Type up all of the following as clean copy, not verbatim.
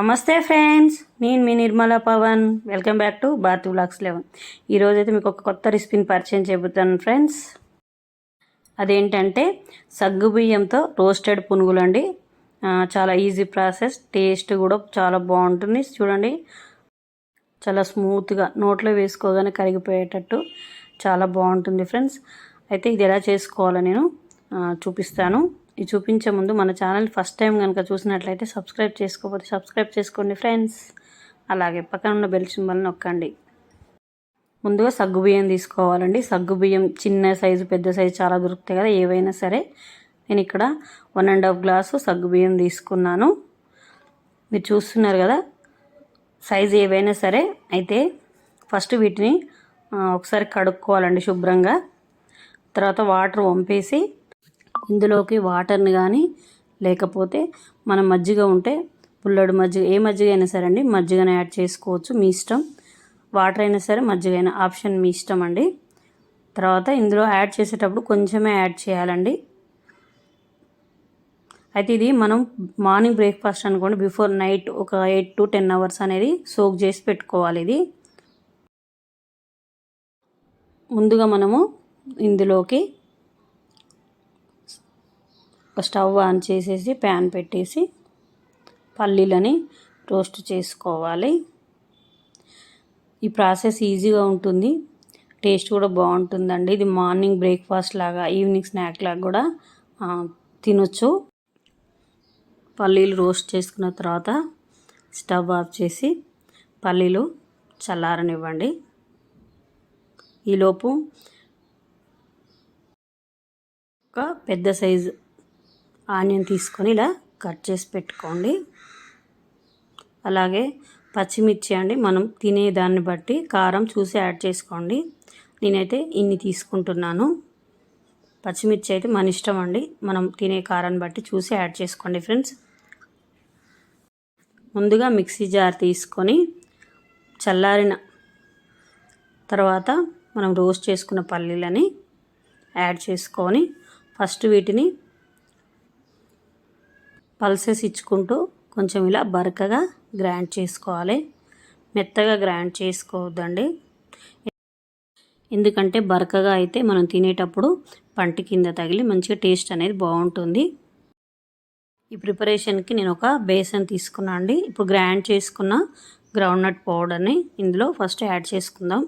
నమస్తే ఫ్రెండ్స్, నేను మీ Nirmala Pavan. Welcome back to Bharati vlogs 11. ఈరోజు అయితే మీకు ఒక కొత్త రెసిపీని పరిచయం చెబుతాను ఫ్రెండ్స్. అదేంటంటే సగ్గుబియ్యంతో రోస్టెడ్ పునుగులు అండి. చాలా ఈజీ ప్రాసెస్, టేస్ట్ కూడా చాలా బాగుంటుంది. చూడండి, చాలా స్మూత్గా నోట్లో వేసుకోగానే కరిగిపోయేటట్టు చాలా బాగుంటుంది ఫ్రెండ్స్. అయితే ఇది ఎలా చేసుకోవాలో నేను చూపిస్తాను. ఇది చూపించే ముందు మన ఛానల్ ఫస్ట్ టైం కనుక చూసినట్లయితే సబ్స్క్రైబ్ చేసుకోకపోతే సబ్స్క్రైబ్ చేసుకోండి ఫ్రెండ్స్. అలాగే పక్కన ఉన్న బెల్ సింబల్ నొక్కండి. ముందుగా సగ్గుబియ్యం తీసుకోవాలండి. సగ్గుబియ్యం చిన్న సైజు పెద్ద సైజు చాలా దొరుకుతాయి కదా, ఏవైనా సరే. నేను ఇక్కడ 1.5 గ్లాసు సగ్గుబియ్యం తీసుకున్నాను. మీరు చూస్తున్నారు కదా, సైజు ఏవైనా సరే. అయితే ఫస్ట్ వీటిని ఒకసారి కడుక్కోవాలండి శుభ్రంగా. తర్వాత వాటర్ వంపేసి ఇందులోకి వాటర్ని కానీ లేకపోతే మనం మజ్జిగ ఉంటే పుల్లడు మజ్జిగ, ఏ మజ్జిగ అయినా సరే అండి, మజ్జిగను యాడ్ చేసుకోవచ్చు, మీ ఇష్టం. వాటర్ అయినా సరే మజ్జిగ అయినా ఆప్షన్ మీ ఇష్టం అండి. తర్వాత ఇందులో యాడ్ చేసేటప్పుడు కొంచెమే యాడ్ చేయాలండి. అయితే ఇది మనం మార్నింగ్ బ్రేక్ఫాస్ట్ అనుకోండి, బిఫోర్ నైట్ ఒక 8 to 10 అవర్స్ అనేది సోక్ చేసి పెట్టుకోవాలి. ఇది ముందుగా మనము ఇందులోకి స్టవ్ ఆన్ చేసేసి ప్యాన్ పెట్టేసి పల్లీలని రోస్ట్ చేసుకోవాలి. ఈ ప్రాసెస్ ఈజీగా ఉంటుంది, టేస్ట్ కూడా బాగుంటుందండి. ఇది మార్నింగ్ బ్రేక్ఫాస్ట్ లాగా, ఈవినింగ్ స్నాక్ లాగా కూడా తినొచ్చు. పల్లీలు రోస్ట్ చేసుకున్న తర్వాత స్టవ్ ఆఫ్ చేసి పల్లీలు చల్లారనివ్వండి. ఈలోపు ఒక పెద్ద సైజు ఆనియన్ తీసుకొని ఇలా కట్ చేసి పెట్టుకోండి. అలాగే పచ్చిమిర్చి అండి, మనం తినేదాన్ని బట్టి కారం చూసి యాడ్ చేసుకోండి. నేనైతే ఇన్ని తీసుకుంటున్నాను. పచ్చిమిర్చి అయితే మన ఇష్టం అండి, మనం తినే కారాన్ని బట్టి చూసి యాడ్ చేసుకోండి ఫ్రెండ్స్. ముందుగా మిక్సీ జార్ తీసుకొని చల్లారిన తర్వాత మనం రోస్ట్ చేసుకున్న పల్లీలని యాడ్ చేసుకొని ఫస్ట్ వీటిని పల్సెస్ ఇచ్చుకుంటూ కొంచెం ఇలా బరకగా గ్రైండ్ చేసుకోవాలి. మెత్తగా గ్రైండ్ చేసుకోవద్దండి, ఎందుకంటే బరకగా అయితే మనం తినేటప్పుడు పంటి కింద తగిలి మంచిగా టేస్ట్ అనేది బాగుంటుంది. ఈ ప్రిపరేషన్కి నేను ఒక బేసన్ తీసుకున్నాను అండి. ఇప్పుడు గ్రైండ్ చేసుకున్న గ్రౌండ్నట్ పౌడర్ని ఇందులో ఫస్ట్ యాడ్ చేసుకుందాం.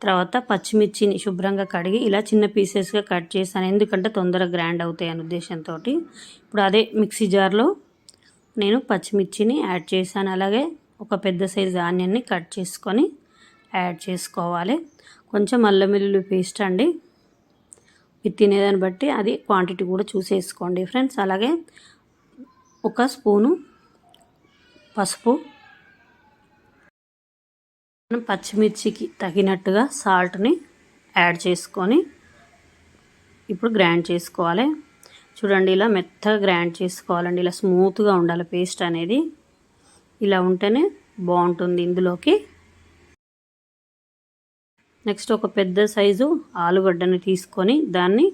తర్వాత పచ్చిమిర్చిని శుభ్రంగా కడిగి ఇలా చిన్న పీసెస్గా కట్ చేశాను, ఎందుకంటే తొందరగా గ్రైండ్ అవుతాయి అనే ఉద్దేశంతో. ఇప్పుడు అదే మిక్సీ జార్లో నేను పచ్చిమిర్చిని యాడ్ చేశాను. అలాగే ఒక పెద్ద సైజు ఆనియన్ని కట్ చేసుకొని యాడ్ చేసుకోవాలి. కొంచెం అల్లం వెల్లుల్లి పేస్ట్ అండి, మీరు తినేదాన్ని బట్టి అది క్వాంటిటీ కూడా చూసేసుకోండి ఫ్రెండ్స్. అలాగే ఒక స్పూను పసుపు, మనం పచ్చిమిర్చికి తగినట్టుగా సాల్ట్ని యాడ్ చేసుకొని ఇప్పుడు గ్రైండ్ చేసుకోవాలి. చూడండి, ఇలా మెత్తగా గ్రైండ్ చేసుకోవాలండి. ఇలా స్మూత్గా ఉండాలి పేస్ట్ అనేది. ఇలా ఉంటేనే బాగుంటుంది ఇందులోకి. నెక్స్ట్ ఒక పెద్ద సైజు ఆలుగడ్డని తీసుకొని దాన్ని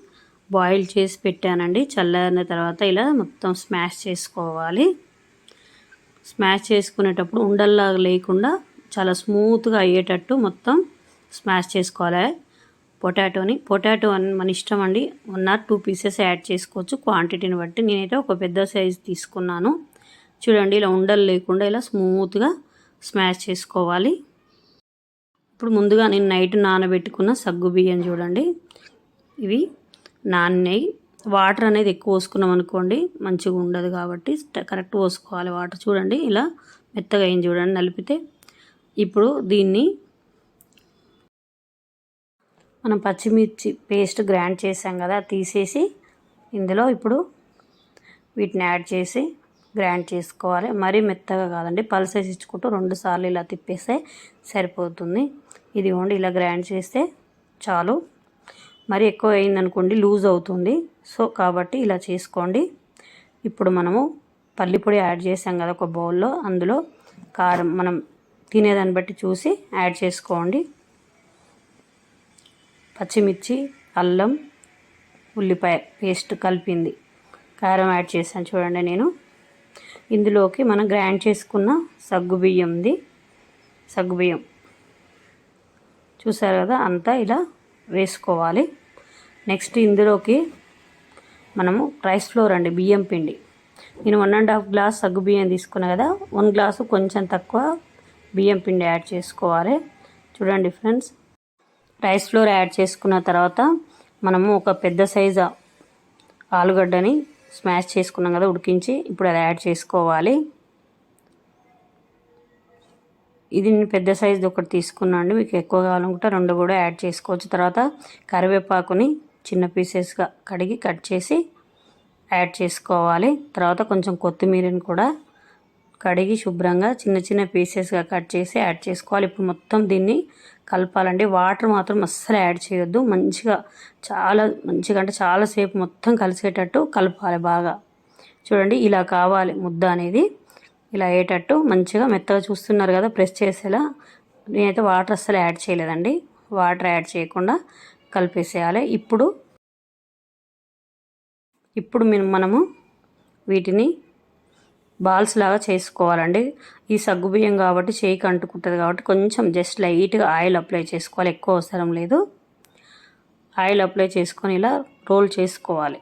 బాయిల్ చేసి పెట్టానండి. చల్లారిన తర్వాత ఇలా మొత్తం స్మాష్ చేసుకోవాలి. స్మాష్ చేసుకునేటప్పుడు ఉండల్లాగా లేకుండా చాలా స్మూత్గా అయ్యేటట్టు మొత్తం స్మాష్ చేసుకోవాలి. పొటాటో అని మన ఇష్టం అండి, 1 or 2 పీసెస్ యాడ్ చేసుకోవచ్చు క్వాంటిటీని బట్టి. నేనైతే ఒక పెద్ద సైజు తీసుకున్నాను. చూడండి, ఇలా ఉండలు లేకుండా ఇలా స్మూత్గా స్మాష్ చేసుకోవాలి. ఇప్పుడు ముందుగా నేను నైట్ నానబెట్టుకున్న సగ్గుబియ్యం చూడండి, ఇవి నానినాయి. వాటర్ అనేది ఎక్కువ పోసుకున్నాం అనుకోండి మంచిగా ఉండదు, కాబట్టి కరెక్ట్ పోసుకోవాలి వాటర్. చూడండి, ఇలా మెత్తగా అయింది చూడండి నలిపితే. ఇప్పుడు దీన్ని మనం పచ్చిమిర్చి పేస్ట్ గ్రైండ్ చేసాం కదా, తీసేసి ఇందులో ఇప్పుడు వీటిని యాడ్ చేసి గ్రైండ్ చేసుకోవాలి. మరీ మెత్తగా కాదండి, పల్సెస్ ఇచ్చుకుంటూ 2 సార్లు ఇలా తిప్పేస్తే సరిపోతుంది. ఇది ఓన్లీ ఇలా గ్రైండ్ చేస్తే చాలు. మరి ఎక్కువ అయిందనుకోండి లూజ్ అవుతుంది, సో కాబట్టి ఇలా చేసుకోండి. ఇప్పుడు మనము పల్లి పొడి యాడ్ చేసాం కదా ఒక బౌల్లో, అందులో కారం మనం తినేదాన్ని బట్టి చూసి యాడ్ చేసుకోండి. పచ్చిమిర్చి, అల్లం, ఉల్లిపాయ పేస్ట్ కలిపింది, కారం యాడ్ చేశాను చూడండి నేను. ఇందులోకి మనం గ్రైండ్ చేసుకున్న సగ్గుబియ్యం చూసారు కదా, అంతా ఇలా వేసుకోవాలి. నెక్స్ట్ ఇందులోకి మనము రైస్ ఫ్లోర్ అండి, బియ్యం పిండి. నేను 1.5 గ్లాస్ సగ్గుబియ్యం తీసుకున్నా కదా, 1 గ్లాసు కొంచెం తక్కువ బియ్యం పిండి యాడ్ చేసుకోవాలి. చూడండి ఫ్రెండ్స్, రైస్ ఫ్లోర్ యాడ్ చేసుకున్న తర్వాత మనము ఒక పెద్ద సైజు ఆలుగడ్డని స్మాష్ చేసుకున్నాం కదా ఉడికించి, ఇప్పుడు అది యాడ్ చేసుకోవాలి. ఇది నేను పెద్ద సైజు ఒకటి తీసుకున్నాను అండి, మీకు ఎక్కువ కావాలనుకుంటే 2 కూడా యాడ్ చేసుకోవచ్చు. తర్వాత కరివేపాకుని చిన్న పీసెస్గా కడిగి కట్ చేసి యాడ్ చేసుకోవాలి. తర్వాత కొంచెం కొత్తిమీరని కూడా కడిగి శుభ్రంగా చిన్న చిన్న పీసెస్గా కట్ చేసి యాడ్ చేసుకోవాలి. ఇప్పుడు మొత్తం దీన్ని కలపాలండి. వాటర్ మాత్రం అస్సలు యాడ్ చేయొద్దు. మంచిగా అంటే చాలాసేపు మొత్తం కలిసేటట్టు కలపాలి బాగా. చూడండి, ఇలా కావాలి ముద్ద అనేది, ఇలా అయ్యేటట్టు మంచిగా మెత్తగా చూస్తున్నారు కదా, ప్రెస్ చేసేలా. నేనైతే వాటర్ అస్సలు యాడ్ చేయలేదండి, వాటర్ యాడ్ చేయకుండా కలిపేసేయాలి. ఇప్పుడు మనము వీటిని బాల్స్ లాగా చేసుకోవాలండి. ఈ సగ్గుబియ్యం కాబట్టి చేయికి అంటుకుంటుంది కాబట్టి కొంచెం జస్ట్ లైట్గా ఆయిల్ అప్లై చేసుకోవాలి, ఎక్కువ అవసరం లేదు. ఆయిల్ అప్లై చేసుకొని ఇలా రోల్ చేసుకోవాలి.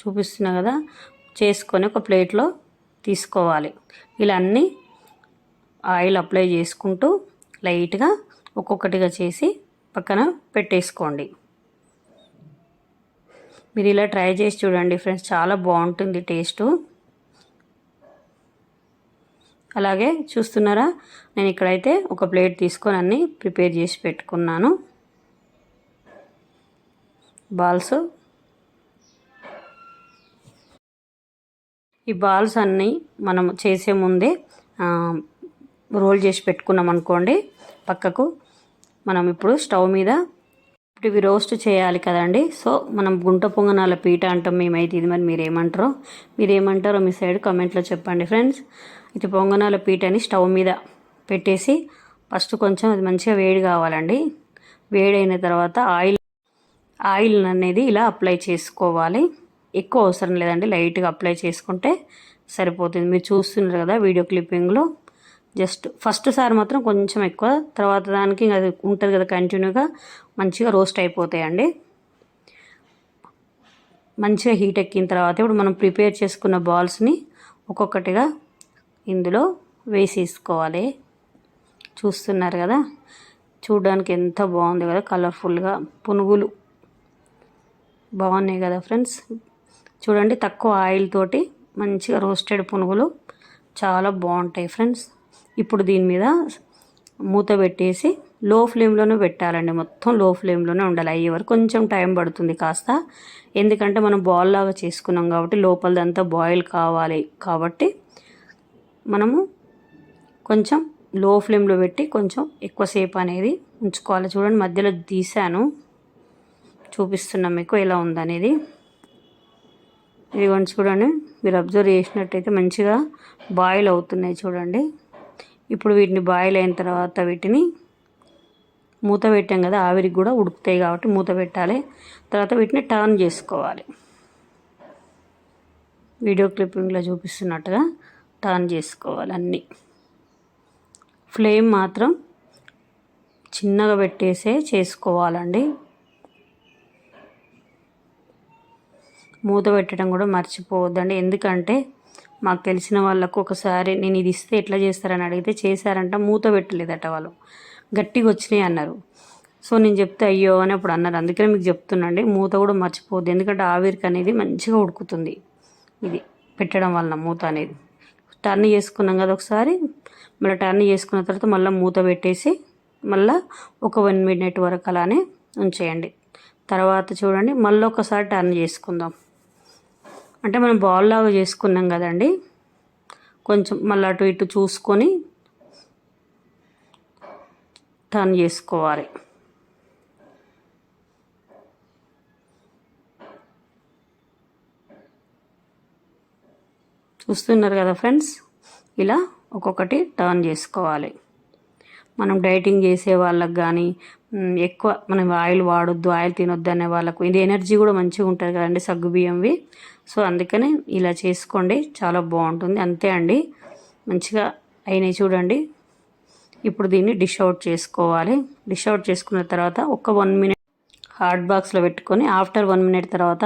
చూపిస్తున్నా కదా, చేసుకొని ఒక ప్లేట్లో తీసుకోవాలి. ఇలా అన్నీ ఆయిల్ అప్లై చేసుకుంటూ లైట్గా ఒక్కొక్కటిగా చేసి పక్కన పెట్టేసుకోండి. మీరు ఇలా ట్రై చేసి చూడండి ఫ్రెండ్స్, చాలా బాగుంటుంది టేస్టు. అలాగే చూస్తున్నారా, నేను ఇక్కడైతే ఒక ప్లేట్ తీసుకొని అన్నీ ప్రిపేర్ చేసి పెట్టుకున్నాను బాల్స్. ఈ బాల్స్ అన్నీ మనం చేసే ముందే రోల్ చేసి పెట్టుకున్నాం అనుకోండి పక్కకు. మనం ఇప్పుడు స్టవ్ మీద ఇవి రోస్ట్ చేయాలి కదండి. సో మనం గుంట పొంగనాల పీట అంటాం మేమైతే, ఇది మరి మీరేమంటారో మీ సైడ్ కామెంట్లో చెప్పండి ఫ్రెండ్స్. ఇది పొంగనాల పీటని స్టవ్ మీద పెట్టేసి ఫస్ట్ కొంచెం అది మంచిగా వేడి కావాలండి. వేడైన తర్వాత ఆయిల్ అనేది ఇలా అప్లై చేసుకోవాలి. ఎక్కువ అవసరం లేదండి, లైట్గా అప్లై చేసుకుంటే సరిపోతుంది. మీరు చూస్తున్నారు కదా వీడియో క్లిప్పింగ్లో. జస్ట్ ఫస్ట్ సారి మాత్రం కొంచెం ఎక్కువ, తర్వాత దానికి అది ఉంటుంది కదా కంటిన్యూగా మంచిగా రోస్ట్ అయిపోతాయండి. మంచిగా హీట్ ఎక్కిన తర్వాత ఇప్పుడు మనం ప్రిపేర్ చేసుకున్న బాల్స్ని ఒక్కొక్కటిగా ఇందులో వేసేసుకోవాలి. చూస్తున్నారు కదా, చూడడానికి ఎంత బాగుంది కదా, కలర్ఫుల్గా పునుగులు బాగున్నాయి కదా ఫ్రెండ్స్. చూడండి, తక్కువ ఆయిల్ తోటి మంచిగా రోస్టెడ్ పునుగులు చాలా బాగుంటాయి ఫ్రెండ్స్. ఇప్పుడు దీని మీద మూత పెట్టేసి లో ఫ్లేమ్లోనే పెట్టాలండి, మొత్తం లో ఫ్లేమ్లోనే ఉండాలి. అయ్యే వరకు కొంచెం టైం పడుతుంది కాస్త, ఎందుకంటే మనం బాల్ లాగా చేసుకున్నాం కాబట్టి లోపలదంతా బాయిల్ కావాలి కాబట్టి మనము కొంచెం లో ఫ్లేమ్లో పెట్టి కొంచెం ఎక్కువసేపు అనేది ఉంచుకోవాలి. చూడండి, మధ్యలో తీసాను, చూపిస్తున్నాం మీకు ఎలా ఉందనేది. ఇదిగోండి చూడండి, మీరు అబ్జర్వ్ చేసినట్టయితే మంచిగా బాయిల్ అవుతున్నాయి చూడండి. ఇప్పుడు వీటిని బాయిల్ అయిన తర్వాత వీటిని మూత పెట్టాం కదా, ఆవిరికి కూడా ఉడుకుతాయి కాబట్టి మూత పెట్టాలి. తర్వాత వీటిని టర్న్ చేసుకోవాలి. వీడియో క్లిప్పింగ్లో చూపిస్తున్నట్టుగా టర్న్ చేసుకోవాలి అన్నీ. ఫ్లేమ్ మాత్రం చిన్నగా పెట్టేసే చేసుకోవాలండి. మూత పెట్టడం కూడా మర్చిపోవద్దండి, ఎందుకంటే మాకు తెలిసిన వాళ్ళకు ఒకసారి నేను ఇది ఇస్తే ఎట్లా చేస్తారని అడిగితే చేశారంట, మూత పెట్టలేదట వాళ్ళు, గట్టిగా వచ్చినాయి అన్నారు. సో నేను చెప్తే అయ్యో అని అప్పుడు అన్నారు. అందుకనే మీకు చెప్తున్నాండి, మూత కూడా మర్చిపోవద్దు, ఎందుకంటే ఆవిరికి అనేది మంచిగా ఉడుకుతుంది ఇది పెట్టడం వలన. మూత అనేది టర్న్ చేసుకున్నాం కదా ఒకసారి, మళ్ళీ టర్న్ చేసుకున్న తర్వాత మళ్ళీ మూత పెట్టేసి మళ్ళీ ఒక 1 మినిట్ వరకు అలానే ఉంచేయండి. తర్వాత చూడండి, మళ్ళీ ఒకసారి టర్న్ చేసుకుందాం. అంటే మనం బాల్ లాగా చేసుకున్నాం కదండి, కొంచెం మళ్ళీ అటు ఇటు చూసుకొని టర్న్ చేసుకోవాలి. చూస్తున్నారు కదా ఫ్రెండ్స్, ఇలా ఒక్కొక్కటి టర్న్ చేసుకోవాలి. మనం డైటింగ్ చేసే వాళ్ళకి కానీ ఎక్కువ మనం ఆయిల్ వాడొద్దు, ఆయిల్ తినొద్దు అనే వాళ్ళకు ఇది ఎనర్జీ కూడా మంచిగా ఉంటుంది కదండి సగ్గుబియ్యంవి. సో అందుకనే ఇలా చేసుకోండి, చాలా బాగుంటుంది. అంతే అండి, మంచిగా అయినాయి చూడండి. ఇప్పుడు దీన్ని డిష్ అవుట్ చేసుకోవాలి. డిష్ అవుట్ చేసుకున్న తర్వాత ఒక 1 మినిట్ హాట్ బాక్స్లో పెట్టుకొని ఆఫ్టర్ 1 మినిట్ తర్వాత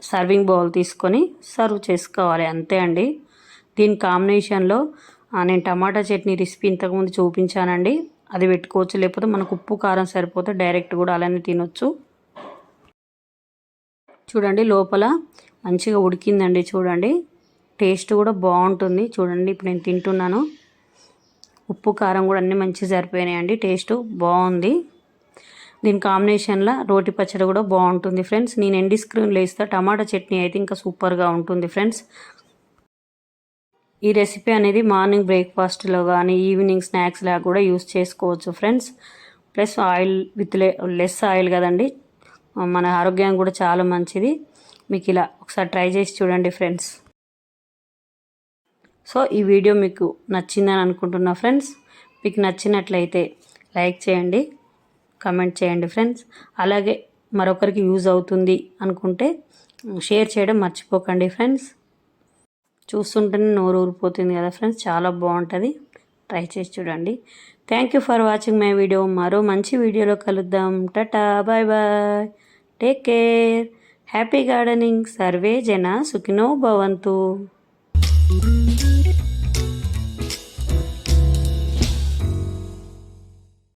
సర్వింగ్ బౌల్ తీసుకొని సర్వ్ చేసుకోవాలి. అంతే అండి. దీని కాంబినేషన్లో నేను టమాటా చట్నీ రెసిపీ ఇంతకుముందు చూపించానండి, అది పెట్టుకోవచ్చు. లేకపోతే మనకు ఉప్పు కారం సరిపోతే డైరెక్ట్ కూడా అలానే తినొచ్చు. చూడండి లోపల మంచిగా ఉడికిందండి. చూడండి టేస్ట్ కూడా బాగుంటుంది. చూడండి ఇప్పుడు నేను తింటున్నాను. ఉప్పు కారం కూడా అన్నీ మంచిగా సరిపోయినాయండి, టేస్ట్ బాగుంది. దీని కాంబినేషన్లో రోటి పచ్చడి కూడా బాగుంటుంది ఫ్రెండ్స్. నేను ఎండి స్క్రీన్లో ఇస్తా. టమాటా చట్నీ అయితే ఇంకా సూపర్గా ఉంటుంది ఫ్రెండ్స్. ఈ రెసిపీ అనేది మార్నింగ్ బ్రేక్ఫాస్ట్లో కానీ ఈవినింగ్ స్నాక్స్ లాగా కూడా యూస్ చేసుకోవచ్చు friends. Plus oil with less oil కదండి, మన ఆరోగ్యం కూడా చాలా మంచిది. మీకు ఇలా ఒకసారి ట్రై చేసి చూడండి ఫ్రెండ్స్. సో ఈ వీడియో మీకు నచ్చిందని అనుకుంటున్నా ఫ్రెండ్స్. మీకు నచ్చినట్లయితే లైక్ చేయండి, కమెంట్ చేయండి ఫ్రెండ్స్. అలాగే మరొకరికి యూజ్ అవుతుంది అనుకుంటే షేర్ చేయడం మర్చిపోకండి ఫ్రెండ్స్. చూస్తుంటేనే నోరు ఊరిపోతుంది కదా ఫ్రెండ్స్, చాలా బాగుంటుంది. ట్రై చేసి చూడండి. Thank you for watching my video. మరో మంచి వీడియోలో కలుద్దాం. Tata, bye bye, take care, happy gardening, సర్వే జన సుఖినో భవంతు.